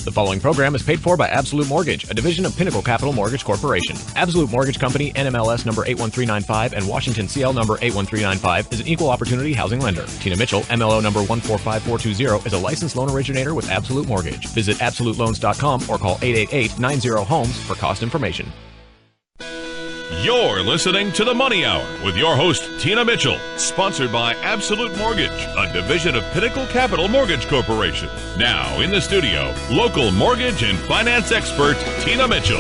The following program is paid for by Absolute Mortgage, a division of Pinnacle Capital Mortgage Corporation. Absolute Mortgage Company, NMLS number 81395 and Washington CL number 81395 is an equal opportunity housing lender. Tina Mitchell, MLO number 145420, is a licensed loan originator with Absolute Mortgage. Visit absoluteloans.com or call 888-90-HOMES for cost information. You're listening to The Money Hour with your host, Tina Mitchell, sponsored by Absolute Mortgage, a division of Pinnacle Capital Mortgage Corporation. Now, in the studio, local mortgage and finance expert, Tina Mitchell.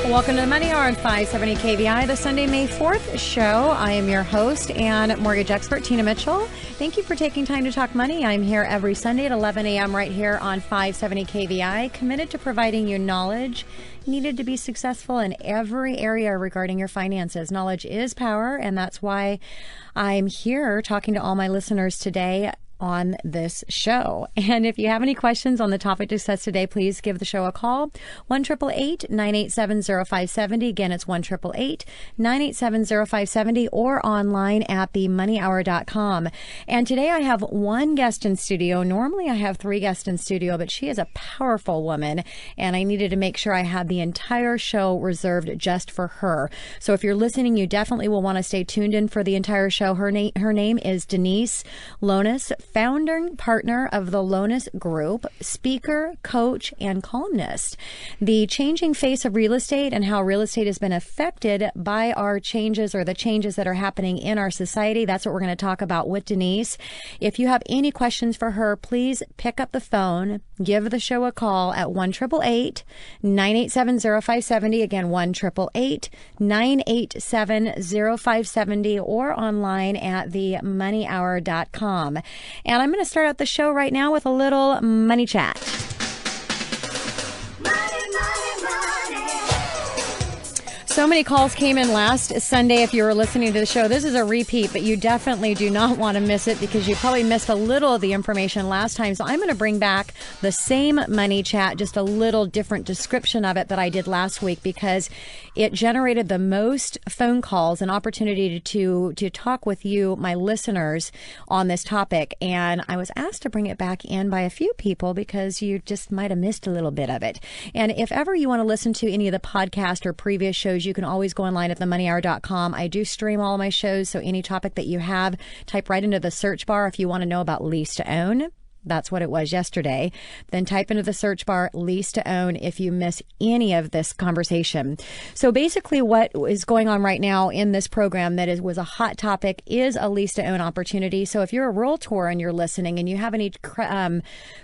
Welcome to The Money Hour on 570 KVI, the Sunday, May 4th show. I am your host and mortgage expert, Tina Mitchell. Thank you for taking time to talk money. I'm here every Sunday at 11 a.m. right here on 570 KVI, committed to providing you knowledge needed to be successful in every area regarding your finances. Knowledge is power, and that's why I'm here talking to all my listeners today on this show. And if you have any questions on the topic discussed today, please give the show a call. 1-888-987-0570. Again, it's 1-888-987-0570 or online at themoneyhour.com. And today I have one guest in studio. Normally I have three guests in studio, but she is a powerful woman, and I needed to make sure I had the entire show reserved just for her. So if you're listening, you definitely will want to stay tuned in for the entire show. Her name is Denise Lones, founding partner of the Lones Group, speaker, coach, and columnist. The changing face of real estate and how real estate has been affected by our changes or the changes that are happening in our society. That's what we're going to talk about with Denise. If you have any questions for her, please pick up the phone, give the show a call at 1-888-987-0570. Again, 1-888-987-0570 or online at themoneyhour.com. And I'm going to start out the show right now with a little money chat. So many calls came in last Sunday if you were listening to the show. This is a repeat, but you definitely do not want to miss it because you probably missed a little of the information last time. So I'm going to bring back the same money chat, just a little different description of it that I did last week because it generated the most phone calls and opportunity to talk with you, my listeners, on this topic. And I was asked to bring it back in by a few people because you just might have missed a little bit of it. And if ever you want to listen to any of the podcast or previous shows, you can always go online at themoneyhour.com. I do stream all of my shows, so any topic that you have, type right into the search bar if you want to know about lease to own. That's what it was yesterday. Then type into the search bar lease to own if you miss any of this conversation. So basically what is going on right now in this program that was a hot topic is a lease to own opportunity. So if you're a realtor and you're listening and you have any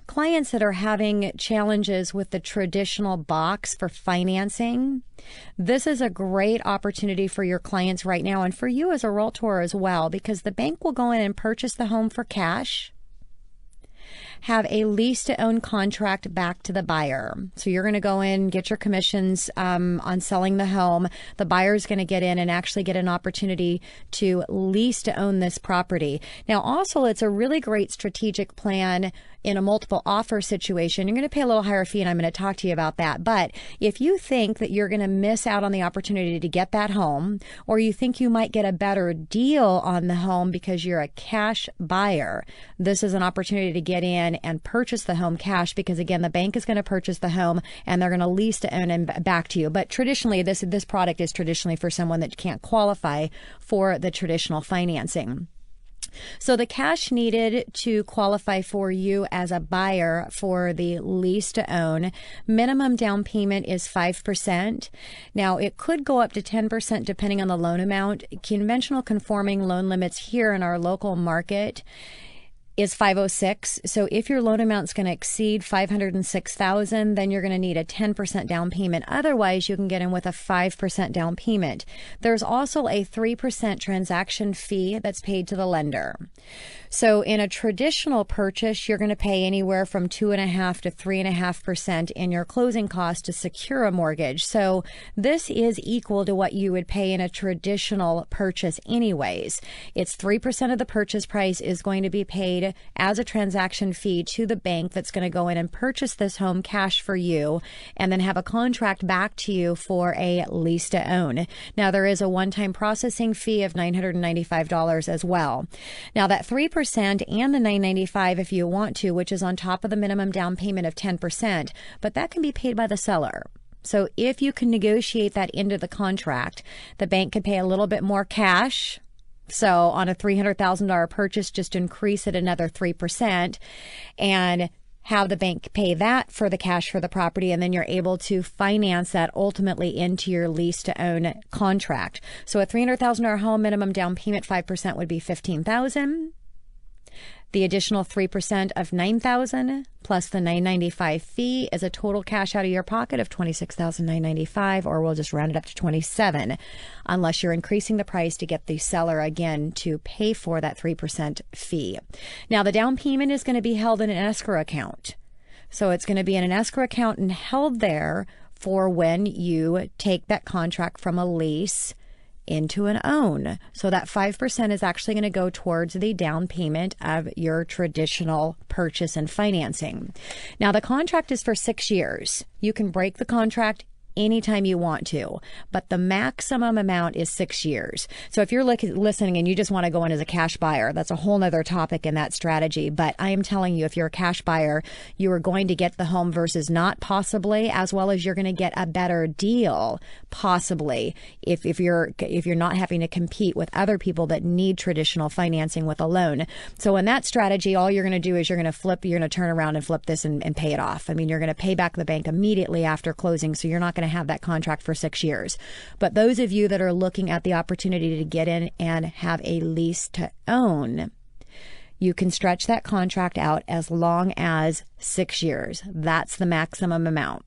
clients that are having challenges with the traditional box for financing, this is a great opportunity for your clients right now and for you as a realtor as well, because the bank will go in and purchase the home for cash, have a lease to own contract back to the buyer. So you're going to go in, get your commissions on selling the home. The buyer's going to get in and actually get an opportunity to lease to own this property. Now, also, it's a really great strategic plan in a multiple offer situation. You're going to pay a little higher fee, and I'm going to talk to you about that. But if you think that you're going to miss out on the opportunity to get that home, or you think you might get a better deal on the home because you're a cash buyer, this is an opportunity to get in and purchase the home cash because, again, the bank is going to purchase the home and they're going to lease to own and back to you. But traditionally, this product is traditionally for someone that can't qualify for the traditional financing. So the cash needed to qualify for you as a buyer for the lease to own, minimum down payment is 5%. Now, it could go up to 10% depending on the loan amount. Conventional conforming loan limits here in our local market is 506. So if your loan amount is going to exceed $506,000, then you're going to need a 10% down payment. Otherwise, you can get in with a 5% down payment. There's also a 3% transaction fee that's paid to the lender. So in a traditional purchase, you're going to pay anywhere from 2.5% to 3.5% in your closing costs to secure a mortgage. So this is equal to what you would pay in a traditional purchase anyways. It's 3% of the purchase price is going to be paid as a transaction fee to the bank that's going to go in and purchase this home cash for you and then have a contract back to you for a lease to own. Now, there is a one-time processing fee of $995 as well. Now, that 3% 3% and the $995 if you want to, which is on top of the minimum down payment of 10%, but that can be paid by the seller. So if you can negotiate that into the contract, the bank can pay a little bit more cash. So on a $300,000 purchase, just increase it another 3% and have the bank pay that for the cash for the property, and then you're able to finance that ultimately into your lease to own contract. So a $300,000 home, minimum down payment 5% would be $15,000. The additional 3% of $9,000 plus the $995 fee is a total cash out of your pocket of $26,995, or we'll just round it up to $27,000, unless you're increasing the price to get the seller again to pay for that 3% fee. Now, the down payment is going to be held in an escrow account. So it's going to be in an escrow account and held there for when you take that contract from a lease into an own. So that 5% is actually going to go towards the down payment of your traditional purchase and financing. Now, the contract is for 6 years. You can break the contract anytime you want to, but the maximum amount is 6 years. So if you're listening and you just want to go in as a cash buyer, that's a whole nother topic in that strategy. But I am telling you, if you're a cash buyer, you are going to get the home versus not, possibly, as well as you're going to get a better deal, possibly, if you're not having to compete with other people that need traditional financing with a loan. So in that strategy, all you're going to do is you're going to turn around and flip this and pay it off. I mean, you're going to pay back the bank immediately after closing, so you're not going to have that contract for 6 years. But those of you that are looking at the opportunity to get in and have a lease to own, you can stretch that contract out as long as 6 years. That's the maximum amount.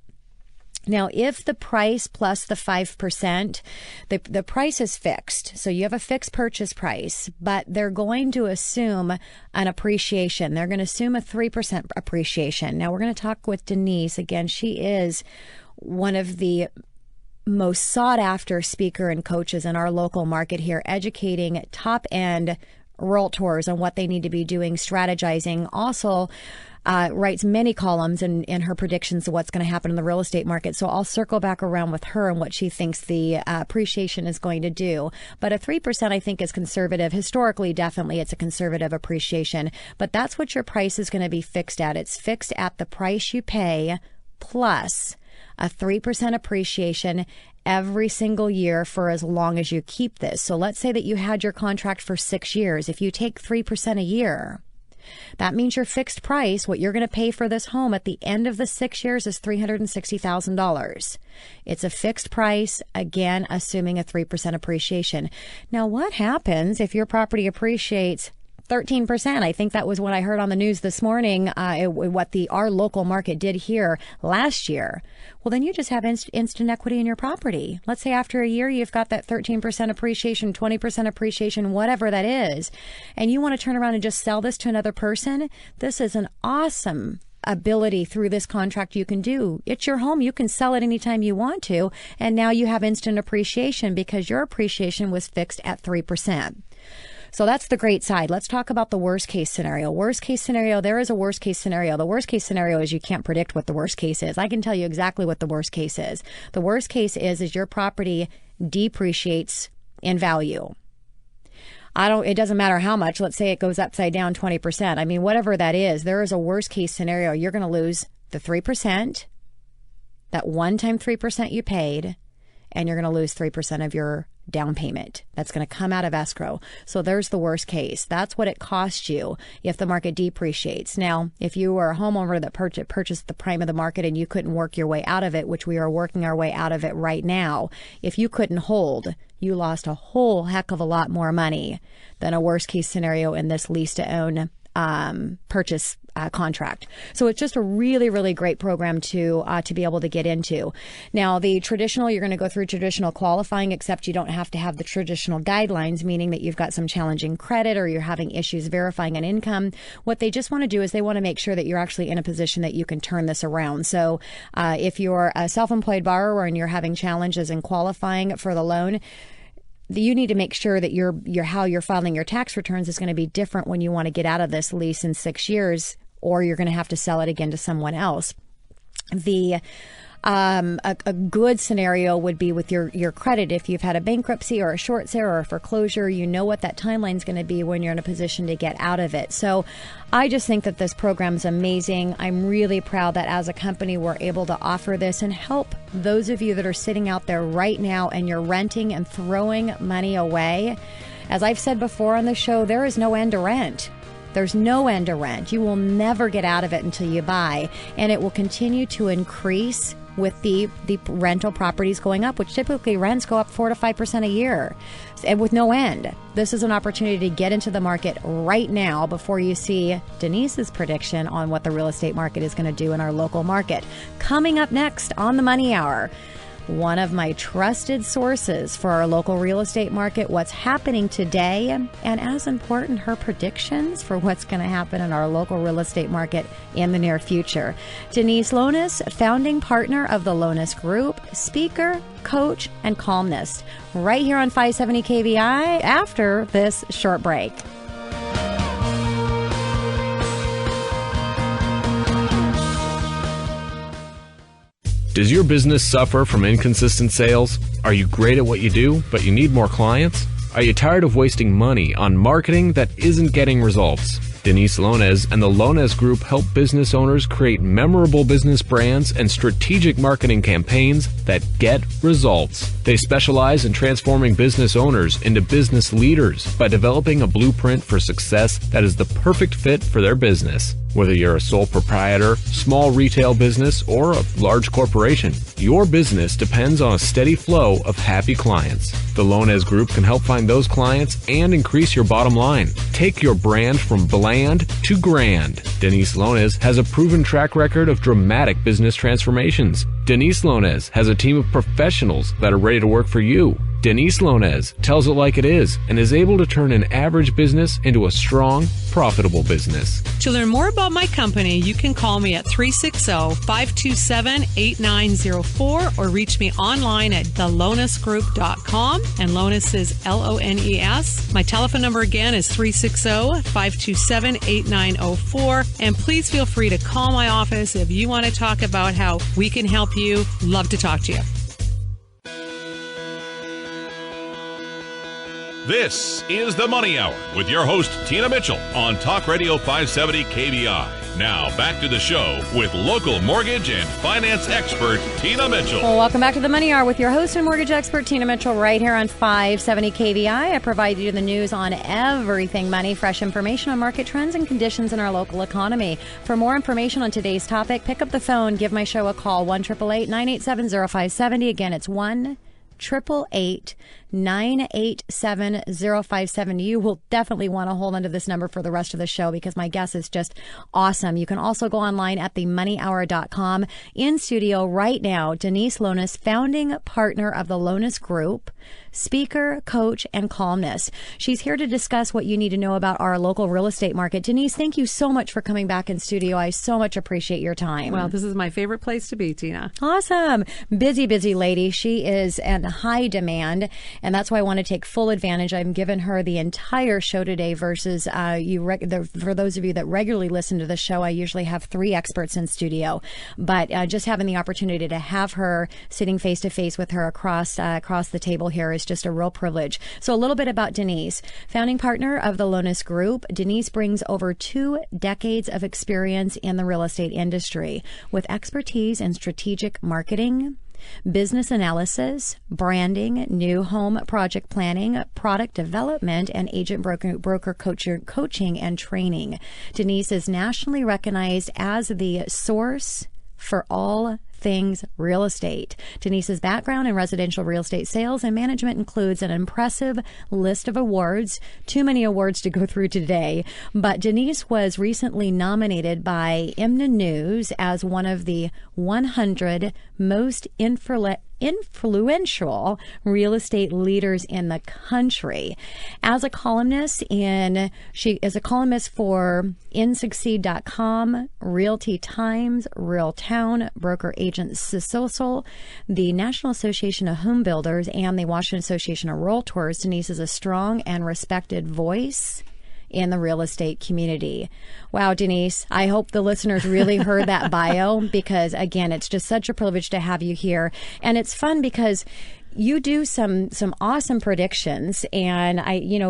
Now, if the price plus the 5%, the price is fixed. So you have a fixed purchase price, but they're going to assume an appreciation. They're going to assume a 3% appreciation. Now, we're going to talk with Denise. Again, she is one of the most sought after speaker and coaches in our local market here, educating top end realtors on what they need to be doing, strategizing. Also writes many columns in her predictions of what's going to happen in the real estate market. So I'll circle back around with her and what she thinks the appreciation is going to do. But a 3% I think is conservative. Historically, definitely it's a conservative appreciation. But that's what your price is going to be fixed at. It's fixed at the price you pay plus a 3% appreciation every single year for as long as you keep this. So let's say that you had your contract for 6 years. If you take 3% a year, that means your fixed price, what you're going to pay for this home at the end of the 6 years, is $360,000. It's a fixed price, again, assuming a 3% appreciation. Now, what happens if your property appreciates 13%? I think that was what I heard on the news this morning, what our local market did here last year. Well, then you just have instant equity in your property. Let's say after a year, you've got that 13% appreciation, 20% appreciation, whatever that is, and you want to turn around and just sell this to another person. This is an awesome ability through this contract you can do. It's your home. You can sell it anytime you want to. And now you have instant appreciation because your appreciation was fixed at 3%. So that's the great side. Let's talk about the worst case scenario. Worst case scenario, there is a worst case scenario. The worst case scenario is you can't predict what the worst case is. I can tell you exactly what the worst case is. The worst case is your property depreciates in value. It doesn't matter how much. Let's say it goes upside down 20%. I mean, whatever that is, there is a worst case scenario. You're going to lose the 3%, that one-time 3% you paid, and you're going to lose 3% of your down payment. That's going to come out of escrow. So there's the worst case. That's what it costs you if the market depreciates. Now, if you were a homeowner that purchased the prime of the market and you couldn't work your way out of it, which we are working our way out of it right now, if you couldn't hold, you lost a whole heck of a lot more money than a worst case scenario in this lease to own purchase contract. So it's just a really, really great program to be able to get into. Now, the traditional, you're going to go through traditional qualifying, except you don't have to have the traditional guidelines, meaning that you've got some challenging credit or you're having issues verifying an income. What they just want to do is they want to make sure that you're actually in a position that you can turn this around. So if you're a self-employed borrower and you're having challenges in qualifying for the loan, you need to make sure that how you're filing your tax returns is going to be different when you want to get out of this lease in 6 years, or you're going to have to sell it again to someone else. The A good scenario would be with your credit. If you've had a bankruptcy or a short sale or a foreclosure, you know what that timeline is going to be when you're in a position to get out of it. So I just think that this program is amazing. I'm really proud that as a company we're able to offer this and help those of you that are sitting out there right now and you're renting and throwing money away. As I've said before on the show, there is no end to rent. There's no end to rent. You will never get out of it until you buy, and it will continue to increase with the rental properties going up, which typically rents go up 4 to 5% a year, and with no end. This is an opportunity to get into the market right now before you see Denise's prediction on what the real estate market is going to do in our local market. Coming up next on the Money Hour, one of my trusted sources for our local real estate market, what's happening today, and as important, her predictions for what's going to happen in our local real estate market in the near future. Denise Lones, founding partner of the Lones Group, speaker, coach, and columnist, right here on 570 KVI after this short break. Does your business suffer from inconsistent sales? Are you great at what you do, but you need more clients? Are you tired of wasting money on marketing that isn't getting results? Denise Lones and the Lones Group help business owners create memorable business brands and strategic marketing campaigns that get results. They specialize in transforming business owners into business leaders by developing a blueprint for success that is the perfect fit for their business. Whether you're a sole proprietor, small retail business, or a large corporation, your business depends on a steady flow of happy clients. The Lones Group can help find those clients and increase your bottom line. Take your brand from bland to grand. Denise Lones has a proven track record of dramatic business transformations. Denise Lones has a team of professionals that are ready to work for you. Denise Lones tells it like it is and is able to turn an average business into a strong, profitable business. To learn more about my company, you can call me at 360-527-8904 or reach me online at thelonesgroup.com, and Lones is Lones. My telephone number again is 360-527-8904, and please feel free to call my office if you want to talk about how we can help you. Love to talk to you. This is the Money Hour with your host, Tina Mitchell, on Talk Radio 570 KBI. Now, back to the show with local mortgage and finance expert, Tina Mitchell. Well, welcome back to the Money Hour with your host and mortgage expert, Tina Mitchell, right here on 570 KBI. I provide you the news on everything money, fresh information on market trends and conditions in our local economy. For more information on today's topic, pick up the phone, give my show a call, 1-888-987-0570. Again, it's 1-888-987-0570. You will definitely want to hold onto this number for the rest of the show because my guest is just awesome. You can also go online at themoneyhour.com. In studio right now, Denise Lones, founding partner of the Lones Group, speaker, coach, and columnist. She's here to discuss what you need to know about our local real estate market. Denise, thank you so much for coming back in studio. I so much appreciate your time. Well, this is my favorite place to be, Tina. Awesome. Busy lady. She is in high demand, and that's why I want to take full advantage. I've given her the entire show today versus for those of you that regularly listen to the show, I usually have 3 experts in studio, but just having the opportunity to have her sitting face to face with her across the table here is just a real privilege. So a little bit about Denise. Founding partner of the Lones Group, Denise brings over 2 decades of experience in the real estate industry with expertise in strategic marketing, business analysis, branding, new home project planning, product development, and agent broker coaching and training. Denise is nationally recognized as the source for all things real estate. Denise's background in residential real estate sales and management includes an impressive list of awards. Too many awards to go through today, but Denise was recently nominated by IMNA News as one of the 100 most influential real estate leaders in the country. As a columnist, she is a columnist for InSucceed.com, Realty Times, Real Town, Broker Agents Social, the National Association of Home Builders, and the Washington Association of Realtors. Denise is a strong and respected voice in the real estate community. Wow, Denise, I hope the listeners really heard that bio, because again, it's just such a privilege to have you here. And it's fun because you do some awesome predictions. And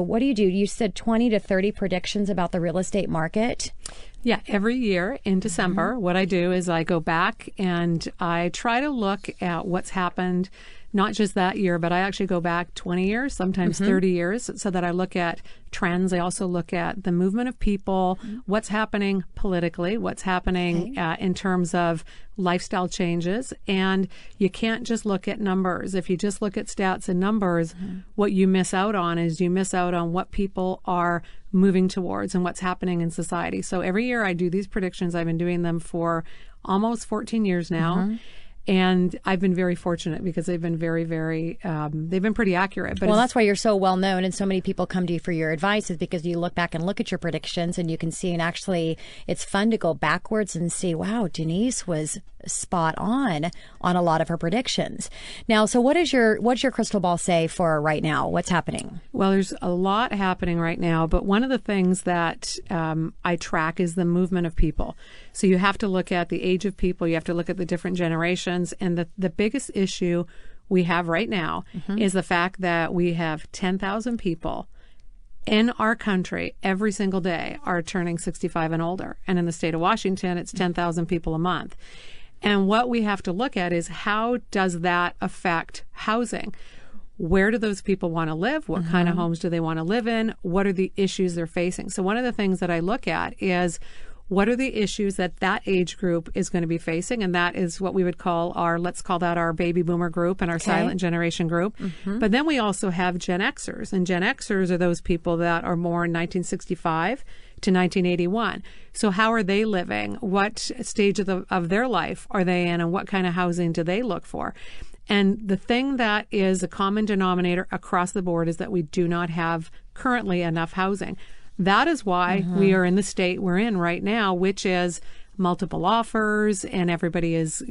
what do? You said 20 to 30 predictions about the real estate market. Yeah, every year in December, what I do is I go back and I try to look at what's happened, not just that year, but I actually go back 20 years, sometimes 30 years, so that I look at trends. I also look at the movement of people, what's happening politically, what's happening in terms of lifestyle changes. And you can't just look at numbers. If you just look at stats and numbers, what you miss out on is you miss out on what people are moving towards and what's happening in society. So every year I do these predictions. I've been doing them for almost 14 years now. And I've been very fortunate because they've been very, very, they've been pretty accurate. But that's why you're so well known and so many people come to you for your advice, is because you look back and look at your predictions and you can see, and actually it's fun to go backwards and see, wow, Denise was spot on a lot of her predictions. Now, so what's your crystal ball say for right now? What's happening? Well, there's a lot happening right now, but one of the things that I track is the movement of people. So you have to look at the age of people, you have to look at the different generations, and the biggest issue we have right now is the fact that we have 10,000 people in our country every single day are turning 65 and older. And in the state of Washington, it's 10,000 people a month. And what we have to look at is, how does that affect housing? Where do those people want to live? What kind of homes do they want to live in? What are the issues they're facing? So one of the things that I look at is, what are the issues that age group is going to be facing? And that is what we would call let's call that our baby boomer group and our silent generation group. But then we also have Gen Xers. And Gen Xers are those people that are more in 1965 to 1981. So how are they living? What stage of their life are they in? And what kind of housing do they look for? And the thing that is a common denominator across the board is that we do not have currently enough housing. That is why we are in the state we're in right now, which is multiple offers, and everybody is,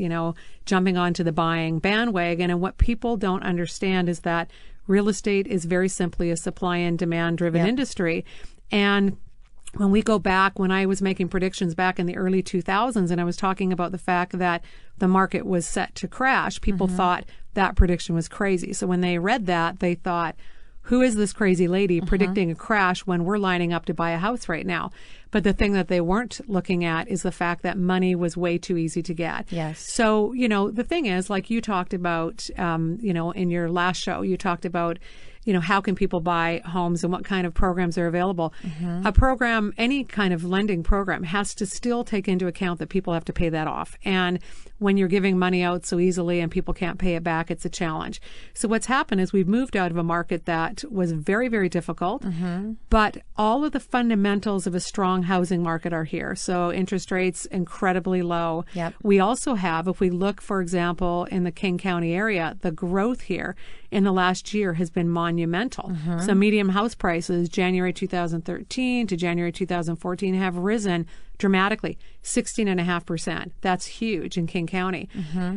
jumping onto the buying bandwagon. And what people don't understand is that real estate is very simply a supply and demand driven industry. And when we go back, when I was making predictions back in the early 2000s, and I was talking about the fact that the market was set to crash, people thought that prediction was crazy. So when they read that, they thought, who is this crazy lady predicting a crash when we're lining up to buy a house right now? But the thing that they weren't looking at is the fact that money was way too easy to get. Yes. So, the thing is, like you talked about, in your last show, you talked about, how can people buy homes and what kind of programs are available. A program, any kind of lending program, has to still take into account that people have to pay that off. And when you're giving money out so easily and people can't pay it back, it's a challenge. So what's happened is we've moved out of a market that was very, very difficult, but all of the fundamentals of a strong housing market are here. So interest rates incredibly low. We also have, if we look, for example, in the King County area, the growth here in the last year has been monumental. So median house prices, January 2013 to January 2014, have risen dramatically, 16.5%. That's huge in King County.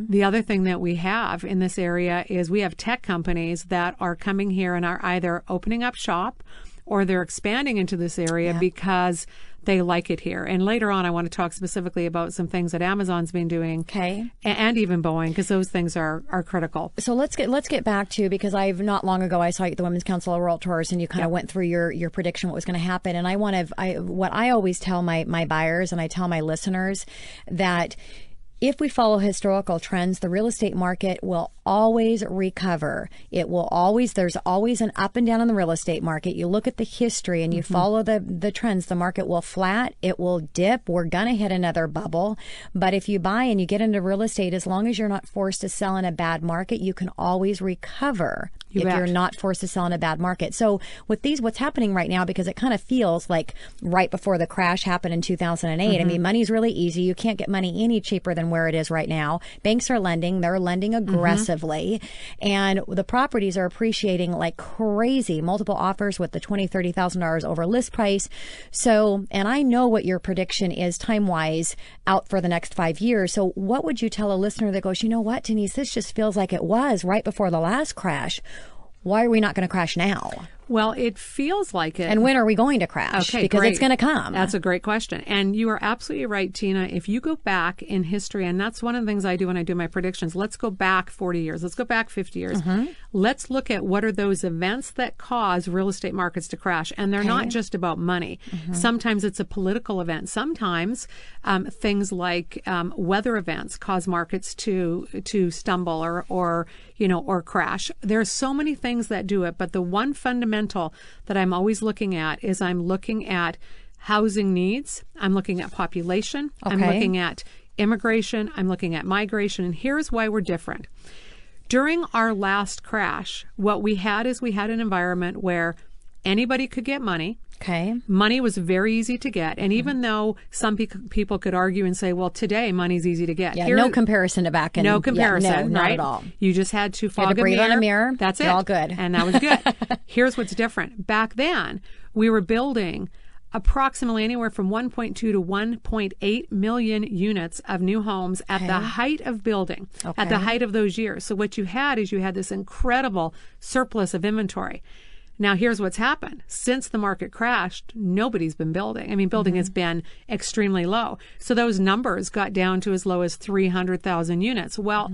The other thing that we have in this area is we have tech companies that are coming here and are either opening up shop or they're expanding into this area because they like it here. And later on, I want to talk specifically about some things that Amazon's been doing, and even Boeing, because those things are critical. So let's get back to, because not long ago I saw you at the Women's Council of Realtors, and you kind of went through your prediction what was going to happen. And what I always tell my buyers and I tell my listeners, that if we follow historical trends, the real estate market will always recover. There's always an up and down in the real estate market. You look at the history and you follow the trends, the market will flat, it will dip. We're going to hit another bubble. But if you buy and you get into real estate, as long as you're not forced to sell in a bad market, you can always recover. You're not forced to sell in a bad market. So with what's happening right now, because it kind of feels like right before the crash happened in 2008, I mean, money's really easy. You can't get money any cheaper than where it is right now. Banks are lending. They're lending aggressively. And the properties are appreciating like crazy. Multiple offers with the $20,000, $30,000 over list price. So, and I know what your prediction is time-wise out for the next 5 years. So what would you tell a listener that goes, you know what, Denise, this just feels like it was right before the last crash. Why are we not going to crash now? Well, it feels like it. And when are we going to crash? Okay, because great. it's going to come. That's a great question. And you are absolutely right, Tina. If you go back in history, and that's one of the things I do when I do my predictions, let's go back 40 years. Let's go back 50 years. Let's look at what are those events that cause real estate markets to crash. And they're not just about money. Sometimes it's a political event. Sometimes things like weather events cause markets to stumble or crash. There are so many things that do it, but the one fundamental that I'm always looking at is I'm looking at housing needs. I'm looking at population. I'm looking at immigration. I'm looking at migration. And here's why we're different. During our last crash, what we had is we had an environment where anybody could get money. Okay. Money was very easy to get. And even though some people could argue and say, well, today money's easy to get. Yeah, no comparison to back in. No comparison, yeah, no, not right? at all. You just had to fog had to breathe a mirror. on a mirror. That's it. You're all good. And that was good. Here's what's different. Back then, we were building approximately anywhere from 1.2 to 1.8 million units of new homes at the height of building, at the height of those years. So what you had is you had this incredible surplus of inventory. Now, here's what's happened. Since the market crashed, nobody's been building. I mean, building has been extremely low. So those numbers got down to as low as 300,000 units. Well,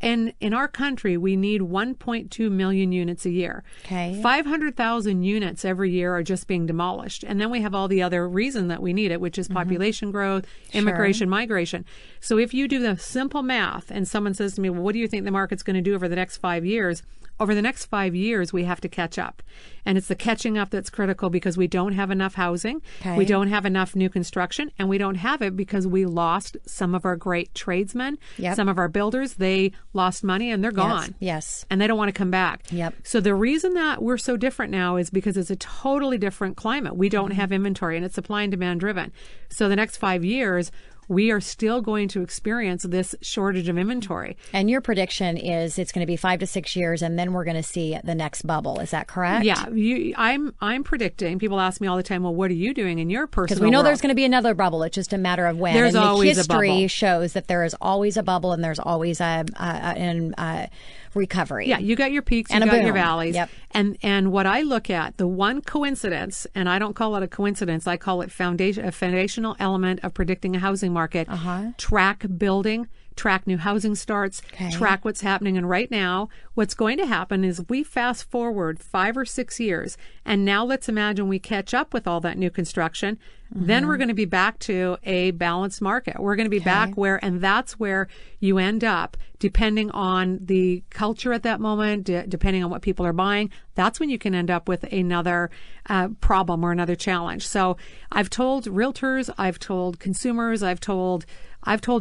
in our country, we need 1.2 million units a year. 500,000 units every year are just being demolished. And then we have all the other reason that we need it, which is population growth, immigration, migration. So if you do the simple math and someone says to me, well, what do you think the market's going to do over the next 5 years? Over the next 5 years, we have to catch up. And it's the catching up that's critical because we don't have enough housing. We don't have enough new construction. And we don't have it because we lost some of our great tradesmen, some of our builders. They lost money and they're gone. Yes. And they don't want to come back. Yep. So the reason that we're so different now is because it's a totally different climate. We don't have inventory and it's supply and demand driven. So the next 5 years, we are still going to experience this shortage of inventory. And your prediction is it's going to be 5 to 6 years, and then we're going to see the next bubble. Is that correct? Yeah, I'm predicting. People ask me all the time, well, what are you doing in your personal Because we know world? there's going to be another bubble. It's just a matter of when. There's and always the a history bubble. shows that there is always a bubble and there's always a recovery. Yeah, you got your peaks, and you a got boom. your valleys. Yep. And what I look at, the one coincidence, and I don't call it a coincidence, I call it a foundational element of predicting a housing market. Track building, track new housing starts, track what's happening. And right now, what's going to happen is we fast forward 5 or 6 years, and now let's imagine we catch up with all that new construction. Then we're going to be back to a balanced market. We're going to be back where, and that's where you end up, depending on the culture at that moment, depending on what people are buying. That's when you can end up with another problem or another challenge. So I've told realtors, I've told consumers, I've told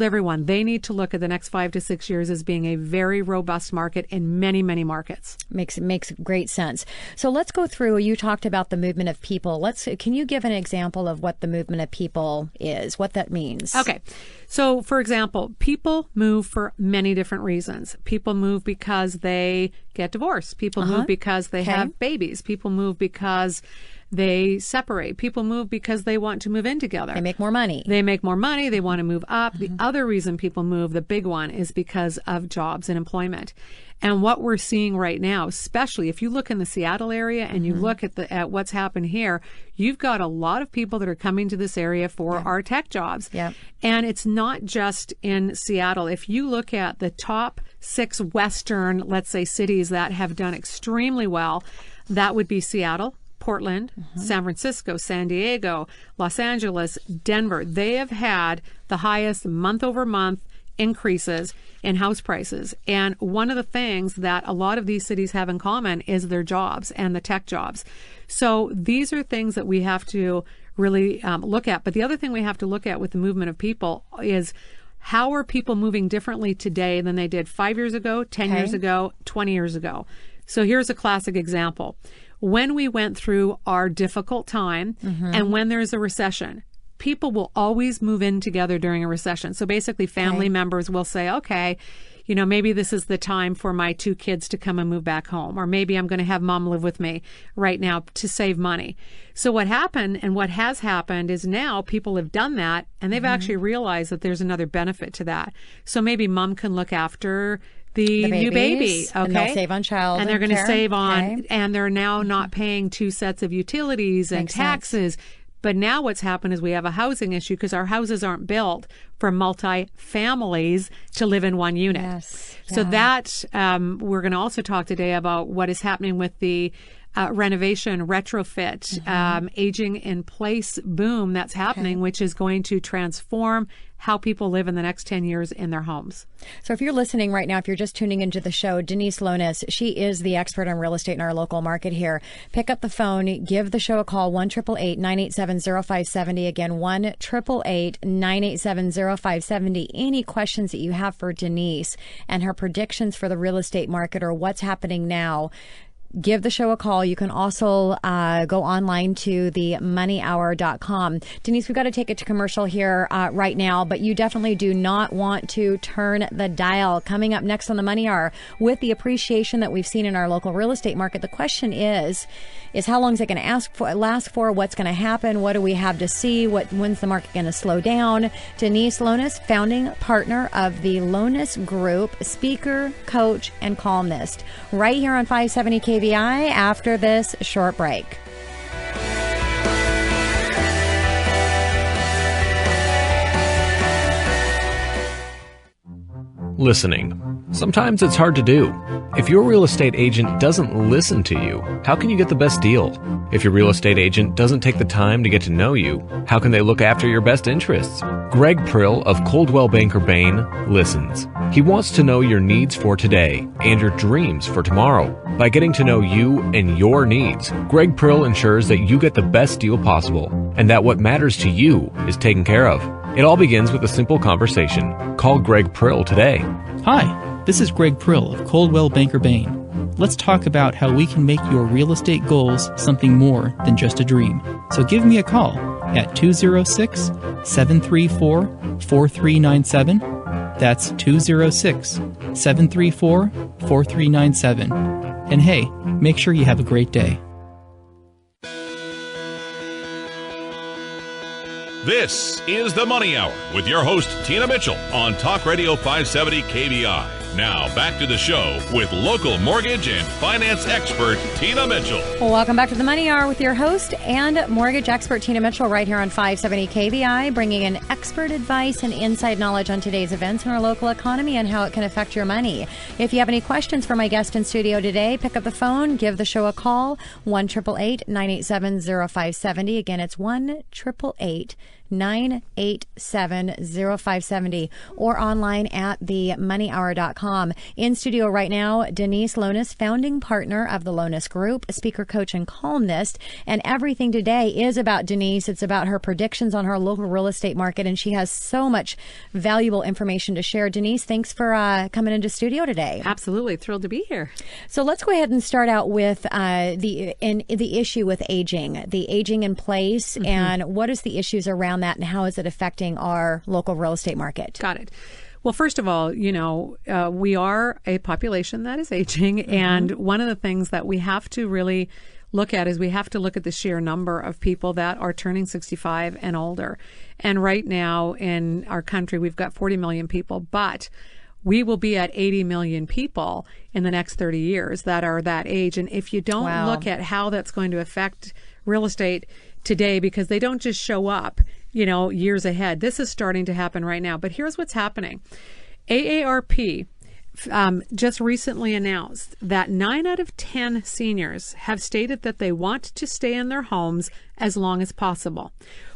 everyone they need to look at the next 5 to 6 years as being a very robust market in many, many markets. Makes great sense. So let's go through. You talked about the movement of people. Can you give an example of what the movement of people is, what that means? Okay. So, for example, people move for many different reasons. People move because they get divorced. People move because they have babies. People move because they separate. People move because they want to move in together. They make more money. They make more money. They want to move up. The other reason people move, the big one, is because of jobs and employment. And what we're seeing right now, especially if you look in the Seattle area and you look at what's happened here, you've got a lot of people that are coming to this area for our tech jobs. And it's not just in Seattle. If you look at the top 6 Western, let's say, cities that have done extremely well, that would be Seattle, Portland, San Francisco, San Diego, Los Angeles, Denver. They have had the highest month-over-month increases in house prices. And one of the things that a lot of these cities have in common is their jobs and the tech jobs. So these are things that we have to really look at. But the other thing we have to look at with the movement of people is how are people moving differently today than they did 5 years ago, 10 years ago, 20 years ago. So here's a classic example. When we went through our difficult time and when there's a recession, people will always move in together during a recession. So basically family members will say, okay, maybe this is the time for my 2 kids to come and move back home. Or maybe I'm going to have mom live with me right now to save money. So what happened and what has happened is now people have done that and they've actually realized that there's another benefit to that. So maybe mom can look after the new baby. Okay. And they'll save on child and they're going to care. save on, Okay. and they're now not paying 2 sets of utilities and Makes sense. taxes. But now what's happened is we have a housing issue because our houses aren't built for multi-families to live in one unit. Yes. So Yeah. that we're going to also talk today about what is happening with the renovation, retrofit, aging in place boom that's happening, which is going to transform how people live in the next 10 years in their homes. So if you're listening right now, if you're just tuning into the show, Denise Lones, she is the expert on real estate in our local market here. Pick up the phone, give the show a call, 1-888-987-0570. Again, 1-888-987-0570. Any questions that you have for Denise and her predictions for the real estate market or what's happening now, give the show a call. You can also go online to themoneyhour.com. Denise, we've got to take it to commercial here right now, but you definitely do not want to turn the dial. Coming up next on the Money Hour, with the appreciation that we've seen in our local real estate market, the question is how long is it going to last for? What's going to happen? What do we have to see? When's the market going to slow down? Denise Lones, founding partner of the Lones Group, speaker, coach, and columnist, right here on 570 KVI after this short break. Listening. Sometimes it's hard to do. If your real estate agent doesn't listen to you, how can you get the best deal? If your real estate agent doesn't take the time to get to know you, how can they look after your best interests? Greg Prill of Coldwell Banker Bain listens. He wants to know your needs for today and your dreams for tomorrow. By getting to know you and your needs, Greg Prill ensures that you get the best deal possible and that what matters to you is taken care of. It all begins with a simple conversation. Call Greg Prill today. Hi, this is Greg Prill of Coldwell Banker Bain. Let's talk about how we can make your real estate goals something more than just a dream. So give me a call at 206-734-4397. That's 206-734-4397. And hey, make sure you have a great day. This is the Money Hour with your host, Tina Mitchell, on Talk Radio 570 KBI. Now, back to the show with local mortgage and finance expert, Tina Mitchell. Well, welcome back to the Money Hour with your host and mortgage expert, Tina Mitchell, right here on 570 KBI, bringing in expert advice and inside knowledge on today's events in our local economy and how it can affect your money. If you have any questions for my guest in studio today, pick up the phone, give the show a call, 1-888-987-0570. Again, it's 1-888-987-0570, or online at themoneyhour.com. In studio right now, Denise Lones, founding partner of the Lones Group, speaker, coach, and columnist. And everything today is about Denise. It's about her predictions on her local real estate market, and she has so much valuable information to share. Denise, thanks for coming into studio today. Absolutely. Thrilled to be here. So let's go ahead and start out with the issue with aging, the aging in place, and what is the issues around that, and how is it affecting our local real estate market? Got it. Well, first of all, we are a population that is aging. And one of the things that we have to really look at is we have to look at the sheer number of people that are turning 65 and older. And right now in our country, we've got 40 million people, but we will be at 80 million people in the next 30 years that are that age. And if you don't look at how that's going to affect real estate today, because they don't just show up, years ahead. This is starting to happen right now. But here's what's happening. AARP just recently announced that 9 out of 10 seniors have stated that they want to stay in their homes as long as possible.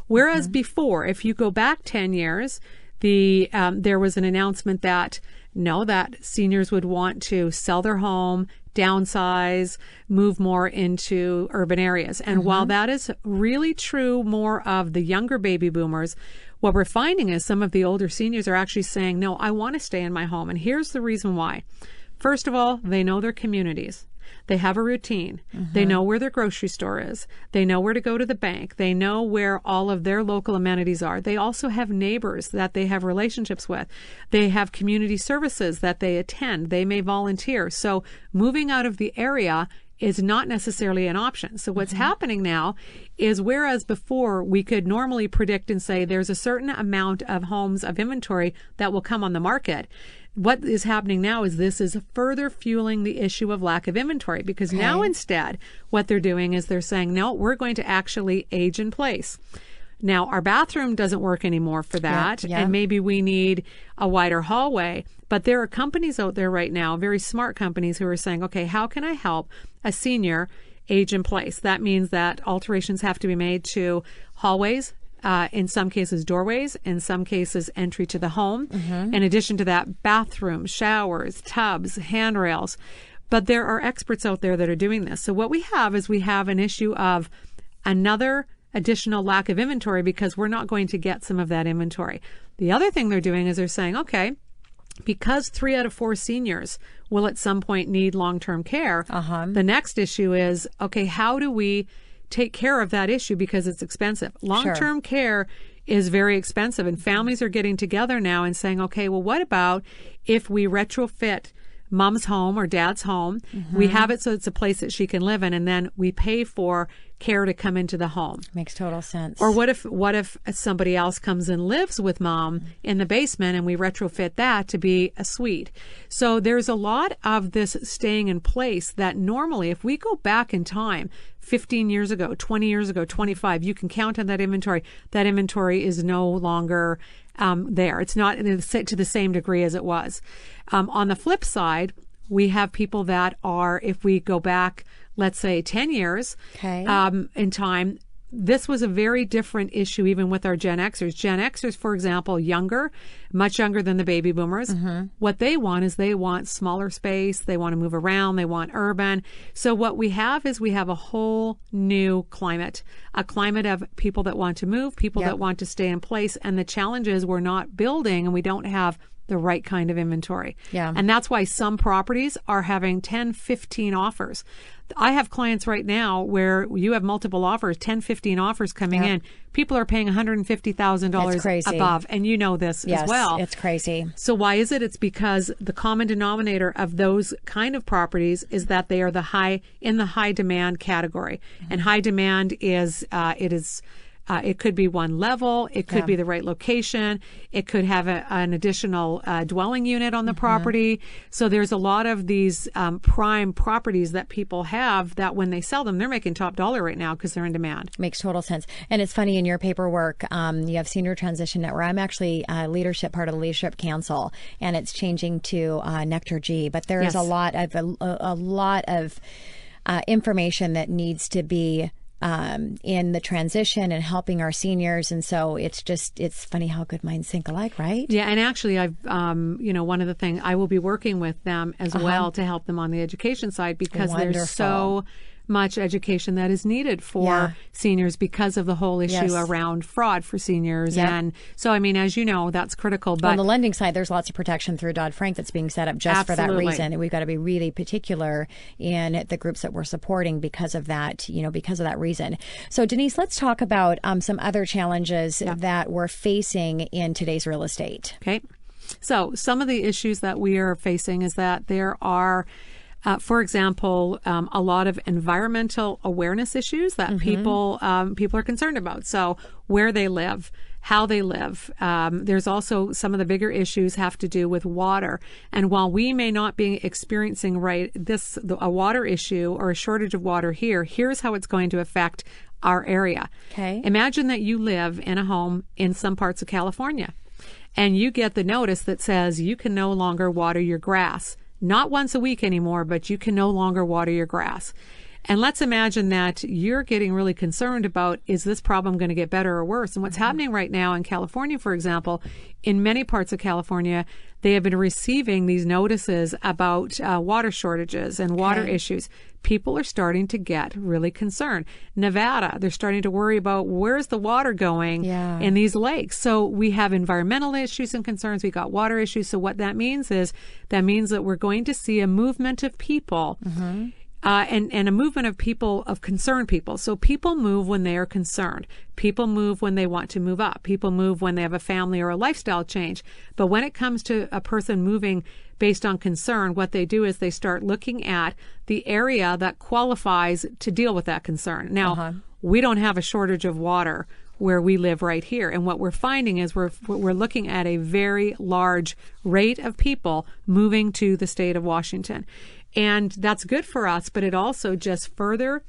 Whereas before, if you go back 10 years, there was an announcement that seniors would want to sell their home, downsize, move more into urban areas. And while that is really true more of the younger baby boomers, what we're finding is some of the older seniors are actually saying, no, I want to stay in my home. And here's the reason why. First of all, they know their communities. They have a routine. They know where their grocery store is. They know where to go to the bank. They know where all of their local amenities are. They also have neighbors that they have relationships with. They have community services that they attend. They may volunteer. So moving out of the area is not necessarily an option. So what's happening now is, whereas before we could normally predict and say there's a certain amount of homes of inventory that will come on the market, what is happening now is this is further fueling the issue of lack of inventory, because now instead what they're doing is they're saying, no, we're going to actually age in place. Now, our bathroom doesn't work anymore for that, and maybe we need a wider hallway. But there are companies out there right now, very smart companies, who are saying, okay, how can I help a senior age in place? That means that alterations have to be made to hallways, in some cases doorways, in some cases entry to the home. In addition to that, bathrooms, showers, tubs, handrails. But there are experts out there that are doing this. So what we have is we have an issue of another additional lack of inventory because we're not going to get some of that inventory. The other thing they're doing is they're saying, okay, because 3 out of 4 seniors will at some point need long-term care, the next issue is, okay, how do we take care of that issue because it's expensive? Long-term care is very expensive, and families are getting together now and saying, okay, well, what about if we retrofit mom's home or dad's home? We have it so it's a place that she can live in, and then we pay for care to come into the home. Makes total sense. Or what if somebody else comes and lives with mom in the basement and we retrofit that to be a suite? So there's a lot of this staying in place that normally, if we go back in time 15 years ago, 20 years ago, 25, you can count on that inventory. That inventory is no longer there. It's not to the same degree as it was. On the flip side, we have people that are, if we go back, let's say 10 years in time, this was a very different issue even with our Gen Xers. Gen Xers, for example, younger, much younger than the baby boomers. What they want is they want smaller space. They want to move around. They want urban. So what we have is we have a whole new climate, a climate of people that want to move, people that want to stay in place. And the challenge is we're not building and we don't have the right kind of inventory. And that's why some properties are having 10, 15 offers. I have clients right now where you have multiple offers, 10, 15 offers coming in. People are paying $150,000 above. And you know this as well. It's crazy. So why is it? It's because the common denominator of those kind of properties is that they are in the high demand category. And high demand is, it could be one level. It could be the right location. It could have an additional dwelling unit on the property. So there's a lot of these prime properties that people have that when they sell them, they're making top dollar right now because they're in demand. Makes total sense. And it's funny, in your paperwork, you have Senior Transition Network. I'm actually part of the Leadership Council, and it's changing to Nectar G. But there is a lot of information that needs to be in the transition and helping our seniors. And so it's funny how good minds think alike, right? Yeah. And actually I've, one of the things I will be working with them as well to help them on the education side, because there's so much education that is needed for seniors because of the whole issue around fraud for seniors. And so, I mean, as you know, that's critical. But on the lending side, there's lots of protection through Dodd-Frank that's being set up just for that reason. And we've got to be really particular in the groups that we're supporting because of that, because of that reason. So, Denise, let's talk about some other challenges that we're facing in today's real estate. Okay. So some of the issues that we are facing is that there are for example, a lot of environmental awareness issues that people are concerned about. So where they live, how they live. There's also some of the bigger issues have to do with water. And while we may not be experiencing a water issue or a shortage of water here's how it's going to affect our area. Okay. Imagine that you live in a home in some parts of California, and you get the notice that says you can no longer water your grass. Not once a week anymore, but you can no longer water your grass. And let's imagine that you're getting really concerned about, is this problem going to get better or worse? And what's happening right now in California, for example, in many parts of California, they have been receiving these notices about water shortages and water issues. People are starting to get really concerned. Nevada, they're starting to worry about where's the water going in these lakes. So we have environmental issues and concerns. We got water issues. So what that means is that we're going to see a movement of people and a movement of people, of concerned people. So people move when they are concerned. People move when they want to move up. People move when they have a family or a lifestyle change. But when it comes to a person moving based on concern, what they do is they start looking at the area that qualifies to deal with that concern. Now, we don't have a shortage of water where we live right here. And what we're finding is we're looking at a very large rate of people moving to the state of Washington. And that's good for us, but it also just further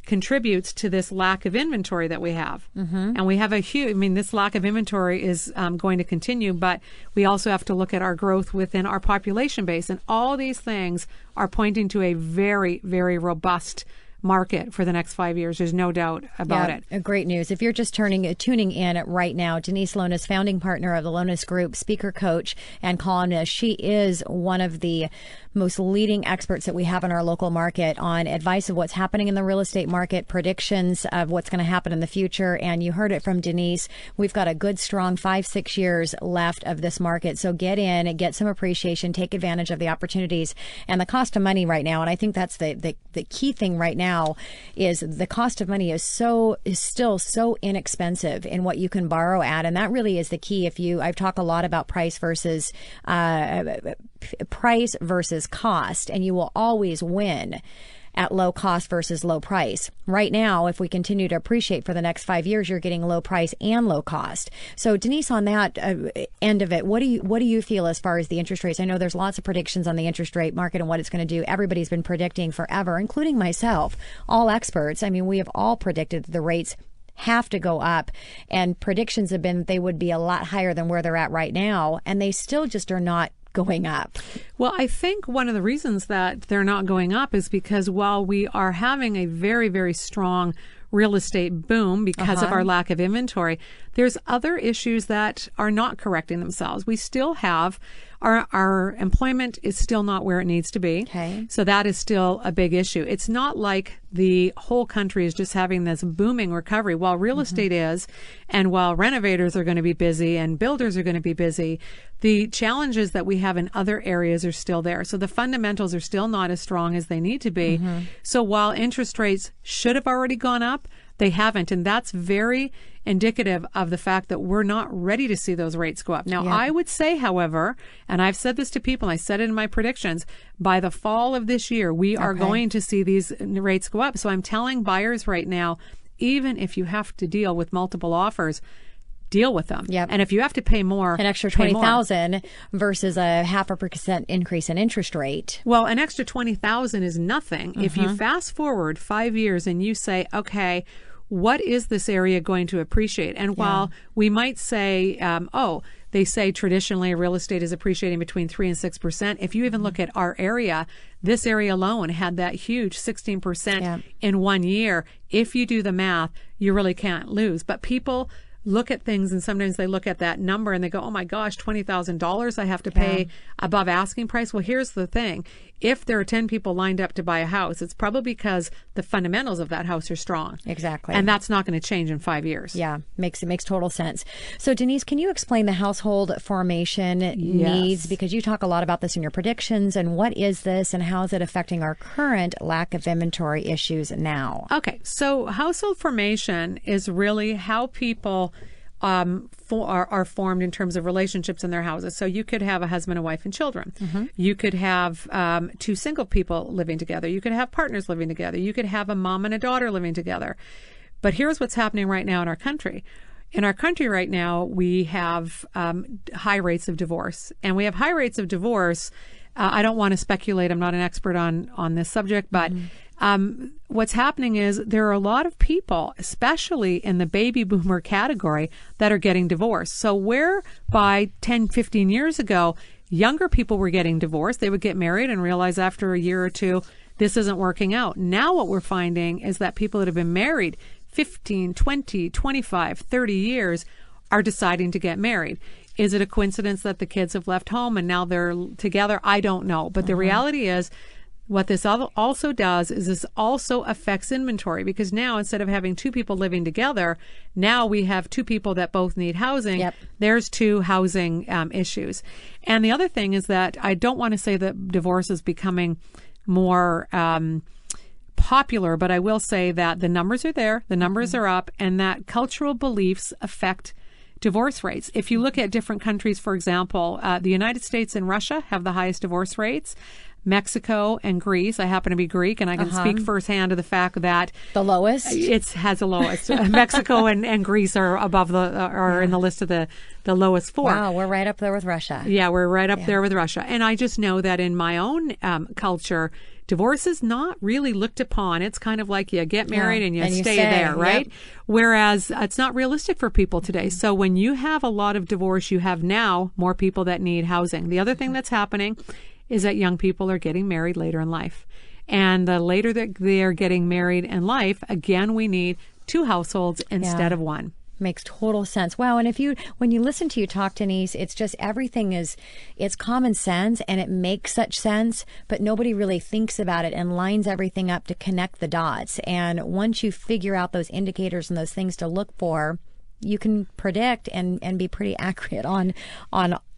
contributes to this lack of inventory that we have. And we have this lack of inventory is going to continue, but we also have to look at our growth within our population base. And all these things are pointing to a very, very robust market for the next 5 years. There's no doubt about it. Great news. If you're just tuning in right now, Denise Lones, founding partner of the Lones Group, speaker, coach, and columnist. She is one of the most leading experts that we have in our local market on advice of what's happening in the real estate market, predictions of what's going to happen in the future. And you heard it from Denise. We've got a good, strong 5-6 years left of this market. So get in and get some appreciation, take advantage of the opportunities and the cost of money right now. And I think that's the key thing right now is the cost of money is still so inexpensive in what you can borrow at. And that really is the key. I've talked a lot about price versus cost, and you will always win at low cost versus low price. Right now, if we continue to appreciate for the next 5 years, you're getting low price and low cost. So Denise, on that end of it, what do you feel as far as the interest rates? I know there's lots of predictions on the interest rate market and what it's going to do. Everybody's been predicting forever, including myself, all experts. I mean, we have all predicted the rates have to go up, and predictions have been that they would be a lot higher than where they're at right now, and they still just are not going up. Well, I think one of the reasons that they're not going up is because while we are having a very, very strong real estate boom because of our lack of inventory, there's other issues that are not correcting themselves. We still have our employment is still not where it needs to be. Okay. So that is still a big issue. It's not like the whole country is just having this booming recovery. While real estate is, and while renovators are going to be busy and builders are going to be busy, the challenges that we have in other areas are still there. So the fundamentals are still not as strong as they need to be. So while interest rates should have already gone up, they haven't. And that's very indicative of the fact that we're not ready to see those rates go up. Now, I would say, however, and I've said this to people, and I said it in my predictions, by the fall of this year, we are going to see these rates go up. So I'm telling buyers right now, even if you have to deal with multiple offers, deal with them. And if you have to pay more, an extra $20,000 versus a 0.5% increase in interest rate. Well, an extra $20,000 is nothing. If you fast forward 5 years and you say, okay, what is this area going to appreciate? And while we might say, they say traditionally real estate is appreciating between 3 and 6%. If you even look at our area, this area alone had that huge 16% in 1 year. If you do the math, you really can't lose. But people look at things and sometimes they look at that number and they go, oh my gosh, $20,000 I have to pay above asking price. Well, here's the thing. If there are 10 people lined up to buy a house, it's probably because the fundamentals of that house are strong. Exactly. And that's not going to change in 5 years. Yeah, it makes total sense. So Denise, can you explain the household formation needs? Because you talk a lot about this in your predictions. And what is this and how is it affecting our current lack of inventory issues now? Okay, so household formation is really how people are formed in terms of relationships in their houses. So you could have a husband, a wife, and children. You could have two single people living together. You could have partners living together. You could have a mom and a daughter living together. But here's what's happening right now in our country. In our country right now, we have high rates of divorce. And we have high rates of divorce. I don't want to speculate. I'm not an expert on this subject, but what's happening is there are a lot of people, especially in the baby boomer category, that are getting divorced. So whereby 10, 15 years ago, younger people were getting divorced, they would get married and realize after a year or two, this isn't working out. Now what we're finding is that people that have been married 15, 20, 25, 30 years are deciding to get married. Is it a coincidence that the kids have left home and now they're together? I don't know. But the reality is, what this also does is this also affects inventory, because now instead of having two people living together, now we have two people that both need housing. There's two housing issues. And the other thing is that I don't want to say that divorce is becoming more popular, but I will say that the numbers are there, the numbers are up, and that cultural beliefs affect divorce rates. If you look at different countries, for example, the United States and Russia have the highest divorce rates. Mexico and Greece. I happen to be Greek, and I can speak firsthand to the fact that the lowest. It has the lowest. Mexico and Greece are above in the list of the lowest 4. Wow, we're right up there with Russia. Yeah, we're right up there with Russia. And I just know that in my own culture, divorce is not really looked upon. It's kind of like you get married and you stay there, right? Yep. Whereas it's not realistic for people today. So when you have a lot of divorce, you have now more people that need housing. The other thing that's happening is that young people are getting married later in life. And the later that they're getting married in life, again, we need 2 households instead of 1. Makes total sense. Wow. And when you listen to you talk, Denise, it's just everything it's common sense and it makes such sense, but nobody really thinks about it and lines everything up to connect the dots. And once you figure out those indicators and those things to look for, you can predict and be pretty accurate on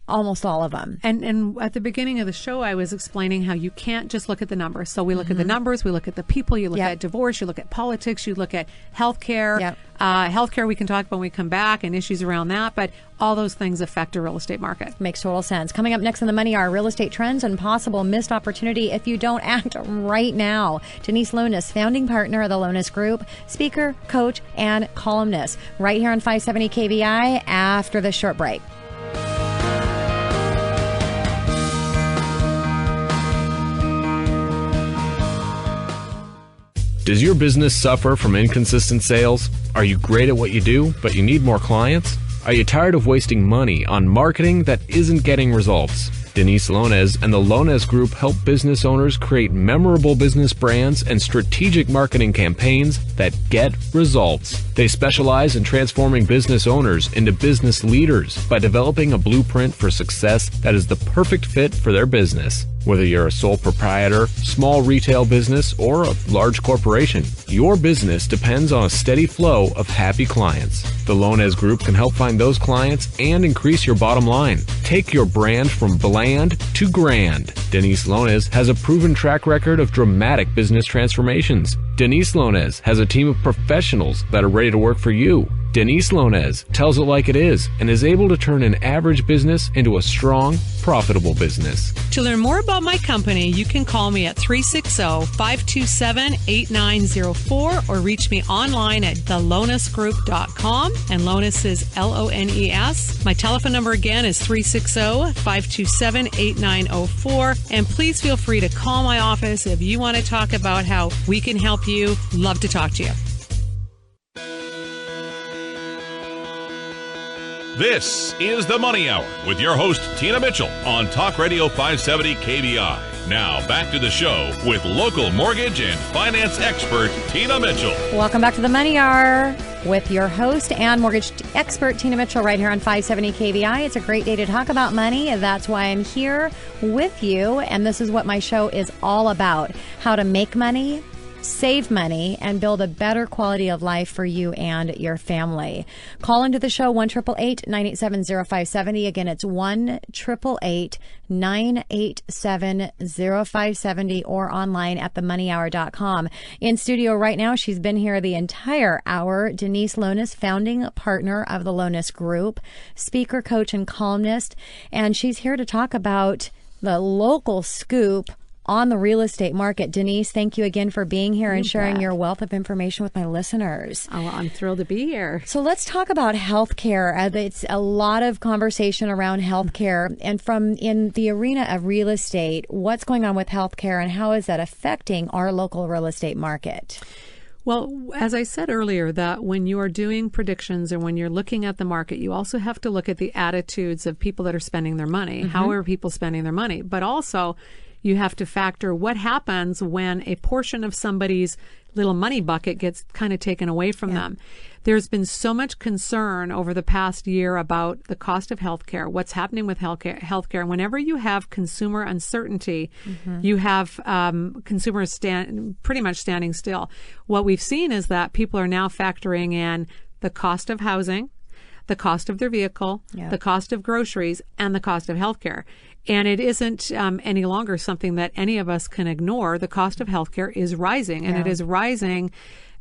almost all of them. And at the beginning of the show, I was explaining how you can't just look at the numbers. So we look at the numbers, we look at the people, you look at divorce, you look at politics, you look at healthcare. Yep. Healthcare we can talk about when we come back and issues around that, but all those things affect a real estate market. Makes total sense. Coming up next in the Money Hour, real estate trends and possible missed opportunity if you don't act right now. Denise Lones, founding partner of the Lones Group, speaker, coach, and columnist. Right here on 570 KBI after this short break. Does your business suffer from inconsistent sales? Are you great at what you do, but you need more clients? Are you tired of wasting money on marketing that isn't getting results? Denise Lones and the Lones Group help business owners create memorable business brands and strategic marketing campaigns that get results. They specialize in transforming business owners into business leaders by developing a blueprint for success that is the perfect fit for their business. Whether you're a sole proprietor, small retail business, or a large corporation, your business depends on a steady flow of happy clients. The Lones Group can help find those clients and increase your bottom line. Take your brand from bland to grand. Denise Lones has a proven track record of dramatic business transformations. Denise Lones has a team of professionals that are ready to work for you. Denise Lones tells it like it is and is able to turn an average business into a strong, profitable business. To learn more about my company, you can call me at 360-527-8904 or reach me online at thelonesgroup.com, and Lones is Lones. My telephone number again is 360-527-8904, and please feel free to call my office if you want to talk about how we can help you. Love to talk to you. This is the Money Hour with your host, Tina Mitchell, on Talk Radio 570 KBI. Now, back to the show with local mortgage and finance expert, Tina Mitchell. Welcome back to the Money Hour with your host and mortgage expert, Tina Mitchell, right here on 570 KBI. It's a great day to talk about money. That's why I'm here with you, and this is what my show is all about: how to make money, save money, and build a better quality of life for you and your family. Call into the show 1-888-987-0570. Again, it's 1-888-987-0570 or online at themoneyhour.com. In studio right now, she's been here the entire hour, Denise Lones, founding partner of the Lones Group, speaker, coach, and columnist. And she's here to talk about the local scoop on the real estate market. Denise, thank you again for being here and sharing your wealth of information with my listeners. Oh, I'm thrilled to be here. So let's talk about healthcare. It's a lot of conversation around healthcare, and from in the arena of real estate, what's going on with healthcare and how is that affecting our local real estate market? Well, as I said earlier, that when you are doing predictions or when you're looking at the market, you also have to look at the attitudes of people that are spending their money. How are people spending their money? But also, you have to factor what happens when a portion of somebody's little money bucket gets kind of taken away from them. There's been so much concern over the past year about the cost of healthcare, what's happening with healthcare. And whenever you have consumer uncertainty, you have consumers pretty much standing still. What we've seen is that people are now factoring in the cost of housing, the cost of their vehicle, the cost of groceries, and the cost of healthcare. And it isn't any longer something that any of us can ignore. The cost of healthcare is rising, and it is rising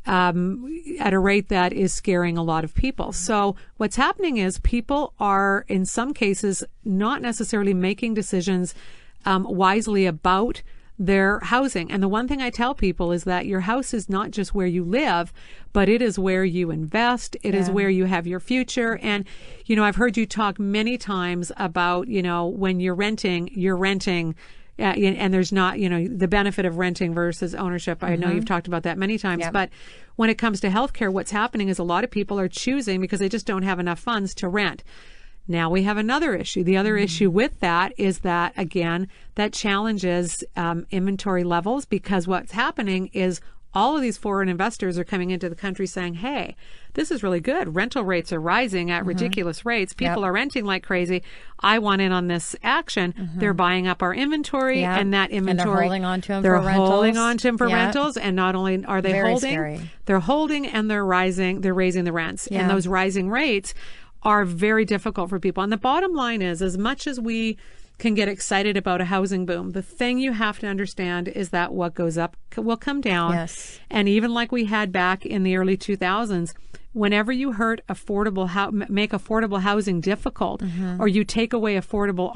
at a rate that is scaring a lot of people. So what's happening is people are, in some cases, not necessarily making decisions wisely about their housing. And the one thing I tell people is that your house is not just where you live, but it is where you invest. It is where you have your future. And, I've heard you talk many times about, when you're renting, and there's not, the benefit of renting versus ownership. I know you've talked about that many times, but when it comes to healthcare, what's happening is a lot of people are choosing because they just don't have enough funds to rent. Now we have another issue. The other issue with that is that, again, that challenges inventory levels, because what's happening is all of these foreign investors are coming into the country saying, hey, this is really good. Rental rates are rising at ridiculous rates. People are renting like crazy. I want in on this action. They're buying up our inventory, and that inventory, and they're holding on to them they're for rentals. holding on to them for rentals. And not only are they holding, they're holding and they're raising the rents. And those rising rates are very difficult for people. And the bottom line is, as much as we can get excited about a housing boom, the thing you have to understand is that what goes up will come down. Yes. And even like we had back in the early 2000s, whenever you make affordable housing difficult, or you take away affordable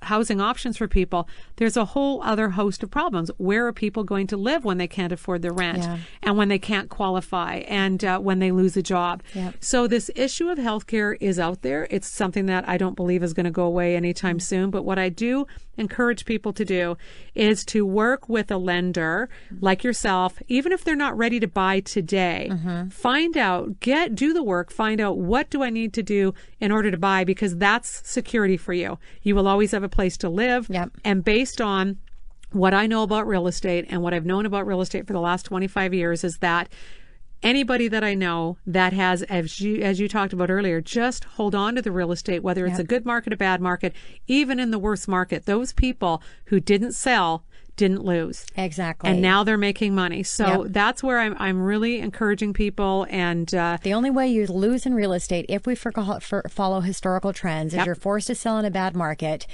housing options for people, there's a whole other host of problems. Where are people going to live when they can't afford the rent, and when they can't qualify, and when they lose a job? So this issue of healthcare is out there. It's something that I don't believe is going to go away anytime soon. But what I do encourage people to do is to work with a lender like yourself, even if they're not ready to buy today. Find out, do the work, find out what do I need to do in order to buy, because that's security for you. You will always have a place to live. And based on what I know about real estate and what I've known about real estate for the last 25 years is that anybody that I know that has, as you talked about earlier, just hold on to the real estate, whether it's a good market, a bad market, even in the worst market, those people who didn't sell didn't lose. Exactly. And now they're making money. So that's where I'm really encouraging people. And the only way you lose in real estate, if we follow historical trends, is you're forced to sell in a bad market.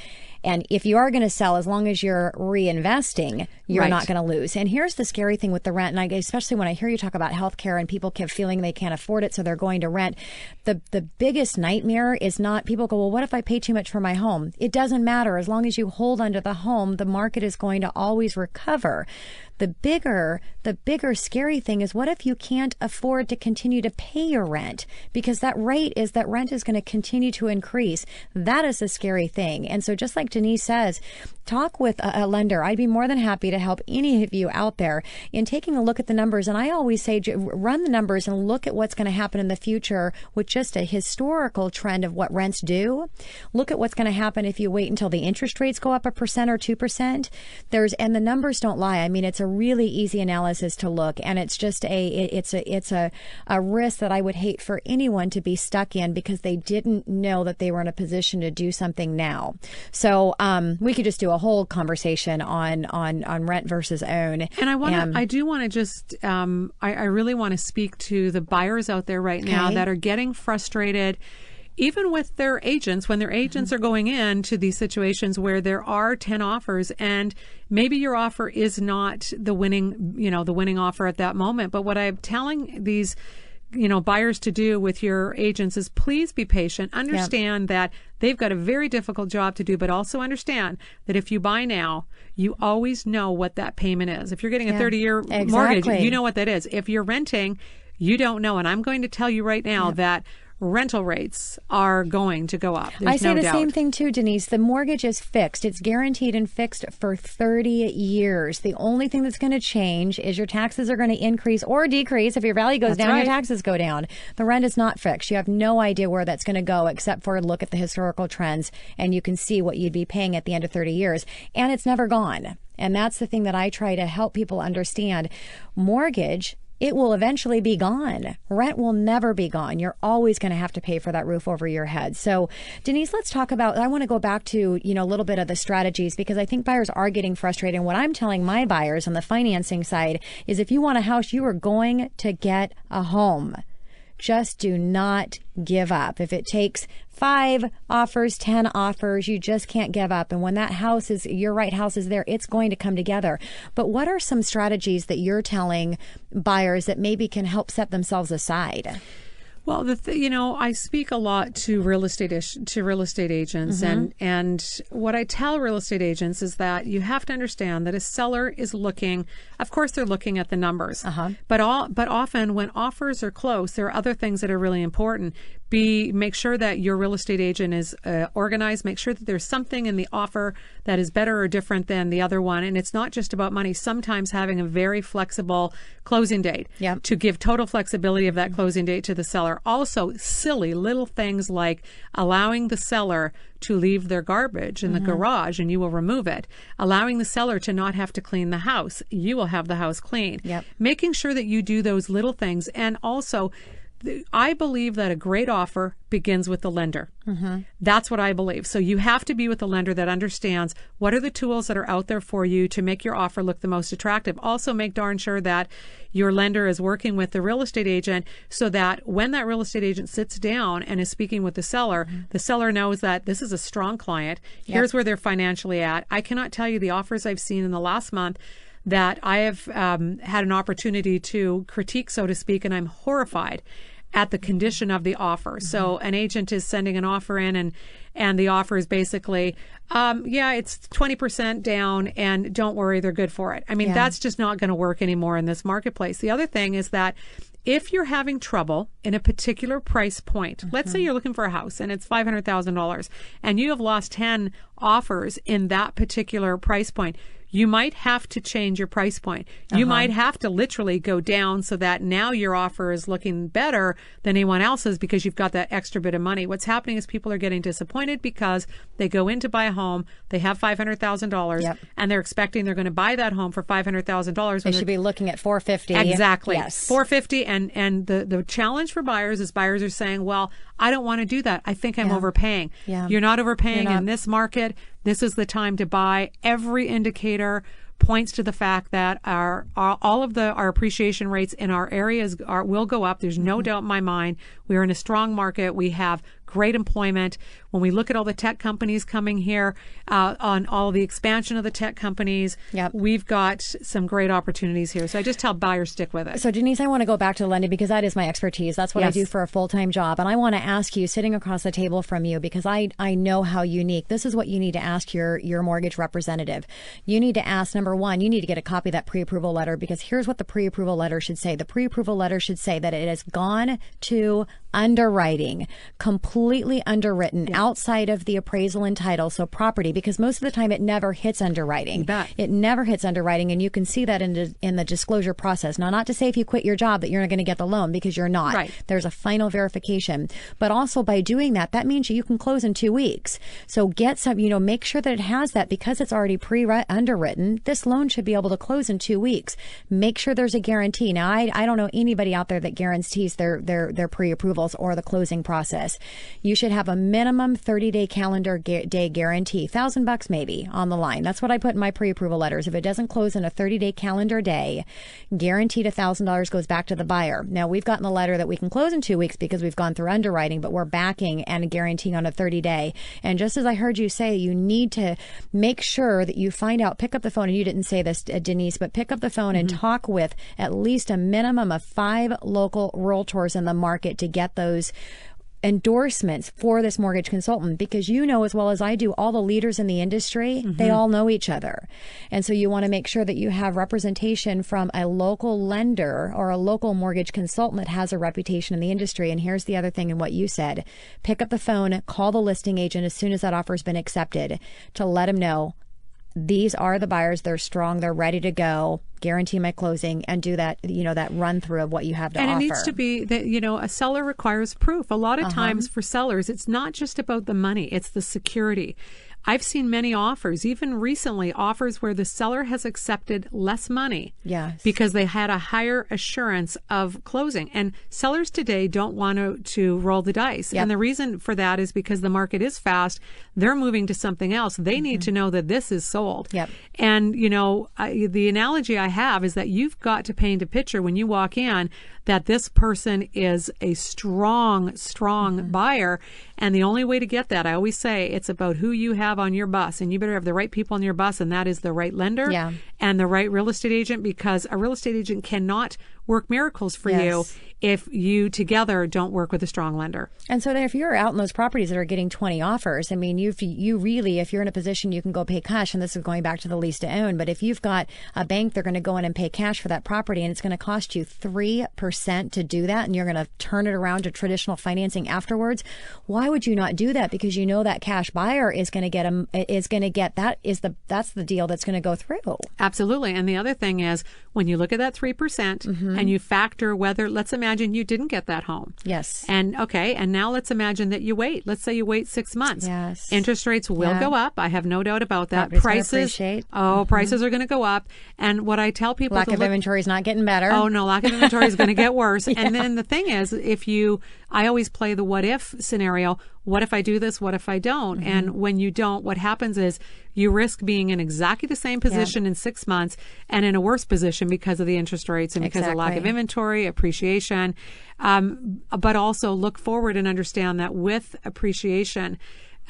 And if you are going to sell, as long as you're reinvesting, you're not going to lose. And here's the scary thing with the rent, and especially when I hear you talk about healthcare and people keep feeling they can't afford it, so they're going to rent. The biggest nightmare is not, people go, well, what if I pay too much for my home? It doesn't matter. As long as you hold onto the home, the market is going to always recover. The bigger scary thing is, what if you can't afford to continue to pay your rent? Because that rent is going to continue to increase. That is the scary thing. And so just like Denise says, talk with a lender. I'd be more than happy to help any of you out there in taking a look at the numbers. And I always say, run the numbers and look at what's going to happen in the future with just a historical trend of what rents do. Look at what's going to happen if you wait until the interest rates go up 1% or 2%. And the numbers don't lie. I mean, it's a really easy analysis to look, and it's just it's a risk that I would hate for anyone to be stuck in because they didn't know that they were in a position to do something now. So we could just do a whole conversation on rent versus own. And I really want to speak to the buyers out there right now that are getting frustrated, even with their agents, when their agents are going into these situations where there are 10 offers and maybe your offer is not the winning offer at that moment. But what I'm telling these, buyers to do with your agents is please be patient. Understand that they've got a very difficult job to do, but also understand that if you buy now, you always know what that payment is. If you're getting a 30-year mortgage, you know what that is. If you're renting, you don't know. And I'm going to tell you right now that rental rates are going to go up. There's I say no the doubt. same thing too, Denise. The mortgage is fixed. It's guaranteed and fixed for 30 years. The only thing that's going to change is your taxes are going to increase or decrease. If your value goes down, your taxes go down. The rent is not fixed. You have no idea where that's going to go except for look at the historical trends, and you can see what you'd be paying at the end of 30 years. And it's never gone. And that's the thing that I try to help people understand. Mortgage, it will eventually be gone. Rent will never be gone. You're always going to have to pay for that roof over your head. So, Denise, let's talk about, I want to go back to, a little bit of the strategies, because I think buyers are getting frustrated. And what I'm telling my buyers on the financing side is, if you want a house, you are going to get a home. Just do not give up. If it takes 5 offers, 10 offers, you just can't give up. And when that house is, your right house is there, it's going to come together. But what are some strategies that you're telling buyers that maybe can help set themselves aside? Well, I speak a lot to real estate agents, and what I tell real estate agents is that you have to understand that a seller is looking. Of course, they're looking at the numbers, but often when offers are close, there are other things that are really important. Make sure that your real estate agent is organized. Make sure that there's something in the offer that is better or different than the other one. And it's not just about money. Sometimes having a very flexible closing date to give total flexibility of that closing date to the seller. Also, silly little things like allowing the seller to leave their garbage in the garage and you will remove it. Allowing the seller to not have to clean the house. You will have the house clean. Making sure that you do those little things. And also, I believe that a great offer begins with the lender. That's what I believe. So you have to be with a lender that understands what are the tools that are out there for you to make your offer look the most attractive. Also, make darn sure that your lender is working with the real estate agent so that when that real estate agent sits down and is speaking with the seller knows that this is a strong client. Here's where they're financially at. I cannot tell you the offers I've seen in the last month that I have had an opportunity to critique, so to speak, and I'm horrified at the condition of the offer. So an agent is sending an offer in and the offer is basically, it's 20% down and don't worry, they're good for it. I mean, that's just not going to work anymore in this marketplace. The other thing is that if you're having trouble in a particular price point, let's say you're looking for a house and it's $500,000 and you have lost 10 offers in that particular price point, you might have to change your price point. You might have to literally go down so that now your offer is looking better than anyone else's because you've got that extra bit of money. What's happening is people are getting disappointed because they go in to buy a home, they have $500,000, and they're expecting they're going to buy that home for $500,000. They should be looking at $450,000. Exactly. Yes. $450,000. And the challenge for buyers is buyers are saying, well, I don't want to do that. I think I'm overpaying. You're not overpaying in this market. This is the time to buy. Every indicator points to the fact that our appreciation rates in our areas will go up. There's no doubt in my mind. We are in a strong market. We have great employment. When we look at all the tech companies coming here, on all the expansion of the tech companies, we've got some great opportunities here. So I just tell buyers, stick with it. So Denise, I want to go back to lending because that is my expertise. That's what I do for a full-time job. And I want to ask you, sitting across the table from you, because I know how unique. This is what you need to ask your mortgage representative. You need to ask, number one, you need to get a copy of that pre-approval letter, because here's what the pre-approval letter should say. The pre-approval letter should say that it has gone to underwriting, completely underwritten outside of the appraisal and title, so property, because most of the time it never hits underwriting. It never hits underwriting, and you can see that in the disclosure process. Now, not to say if you quit your job that you're not going to get the loan, because you're not. There's a final verification. But also by doing that, that means you can close in 2 weeks. So get some, make sure that it has that, because it's already pre-underwritten. This loan should be able to close in 2 weeks. Make sure there's a guarantee. Now, I don't know anybody out there that guarantees their pre-approvals or the closing process. You should have a minimum 30-day calendar day guarantee, $1,000 maybe on the line. That's what I put in my pre-approval letters. If it doesn't close in a 30-day calendar day, guaranteed $1,000 goes back to the buyer. Now, we've gotten a letter that we can close in 2 weeks because we've gone through underwriting, but we're backing and guaranteeing on a 30-day. And just as I heard you say, you need to make sure that you find out, pick up the phone, and you didn't say this, Denise, but pick up the phone and talk with at least a minimum of 5 local realtors in the market to get those endorsements for this mortgage consultant, because you know as well as I do, all the leaders in the industry, they all know each other. And so you want to make sure that you have representation from a local lender or a local mortgage consultant that has a reputation in the industry. And here's the other thing in what you said. Pick up the phone, call the listing agent as soon as that offer has been accepted to let them know these are the buyers, they're strong, they're ready to go, guarantee my closing, and do that, that run through of what you have to offer. And it needs to be that, a seller requires proof. A lot of times for sellers, it's not just about the money, it's the security. I've seen many offers, even recently, offers where the seller has accepted less money because they had a higher assurance of closing. And sellers today don't want to roll the dice. And the reason for that is because the market is fast. They're moving to something else. They need to know that this is sold. And, the analogy I have is that you've got to paint a picture when you walk in that this person is a strong buyer. And the only way to get that, I always say, it's about who you have on your bus. And you better have the right people on your bus, and that is the right lender and the right real estate agent, because a real estate agent cannot work miracles for you if you together don't work with a strong lender. And so if you're out in those properties that are getting 20 offers, I mean, you really, if you're in a position you can go pay cash, and this is going back to the lease to own, but if you've got a bank, they're going to go in and pay cash for that property, and it's going to cost you 3% to do that, and you're going to turn it around to traditional financing afterwards. Why would you not do that? Because you know that cash buyer is going to get that's the deal that's going to go through. Absolutely. And the other thing is, when you look at that 3% and you factor whether, let's imagine you didn't get that home. Yes. And now let's imagine that you wait. Let's say you wait 6 months. Yes. Interest rates will go up. I have no doubt about that. Prices prices are going to go up. And what I tell people, lack of inventory is not getting better. Oh no, lack of inventory is going to get worse. And then the thing is, I always play the what if scenario. What if I do this? What if I don't? And when you don't, what happens is you risk being in exactly the same position in 6 months and in a worse position because of the interest rates and because of lack of inventory, appreciation. But also look forward and understand that with appreciation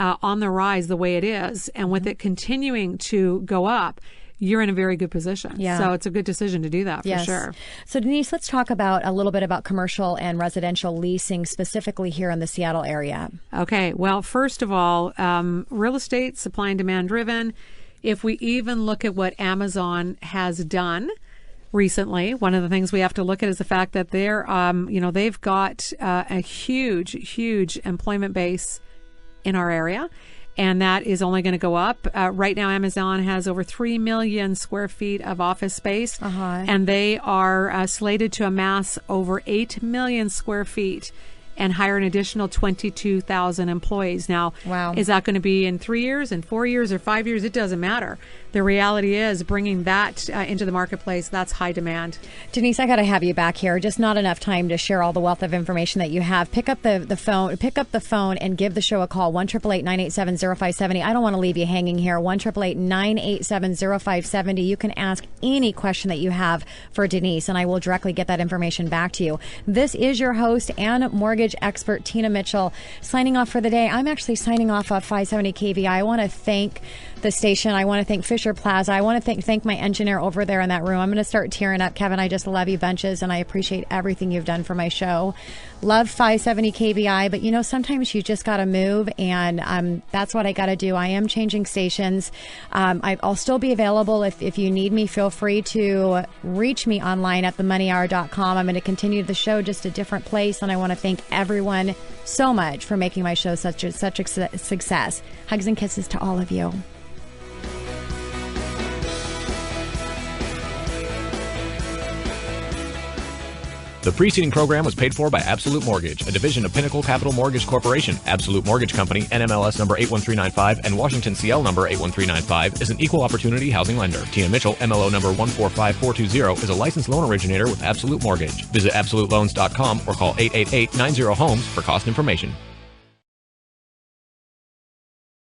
on the rise the way it is, and with it continuing to go up, you're in a very good position. Yeah. So it's a good decision to do that for sure. So Denise, let's talk about a little bit about commercial and residential leasing specifically here in the Seattle area. Okay. Well, first of all, real estate, supply and demand driven. If we even look at what Amazon has done recently, one of the things we have to look at is the fact that they've got a huge employment base in our area. And that is only going to go up. Right now, Amazon has over 3 million square feet of office space, and they are slated to amass over 8 million square feet and hire an additional 22,000 employees. Now, is that going to be in 3 years, in 4 years, or 5 years? It doesn't matter. The reality is, bringing that into the marketplace, that's high demand. Denise, I got to have you back here. Just not enough time to share all the wealth of information that you have. Pick up the phone and give the show a call, 1-888-987-0570. I don't want to leave you hanging here, 1-888-987-0570. You can ask any question that you have for Denise, and I will directly get that information back to you. This is your host and mortgage expert, Tina Mitchell, signing off for the day. I'm actually signing off of 570 KVI. I want to thank the station. I want to thank Fisher Plaza. I want to thank my engineer over there in that room. I'm going to start tearing up. Kevin, I just love you bunches, and I appreciate everything you've done for my show. Love 570 KVI, but sometimes you just got to move, and that's what I got to do. I am changing stations. I'll still be available. If you need me, feel free to reach me online at themoneyhour.com. I'm going to continue the show, just a different place, and I want to thank everyone so much for making my show such a success. Hugs and kisses to all of you. The preceding program was paid for by Absolute Mortgage, a division of Pinnacle Capital Mortgage Corporation. Absolute Mortgage Company, NMLS number 81395 and Washington CL number 81395, is an equal opportunity housing lender. Tina Mitchell, MLO number 145420, is a licensed loan originator with Absolute Mortgage. Visit absoluteloans.com or call 888-90-HOMES for cost information.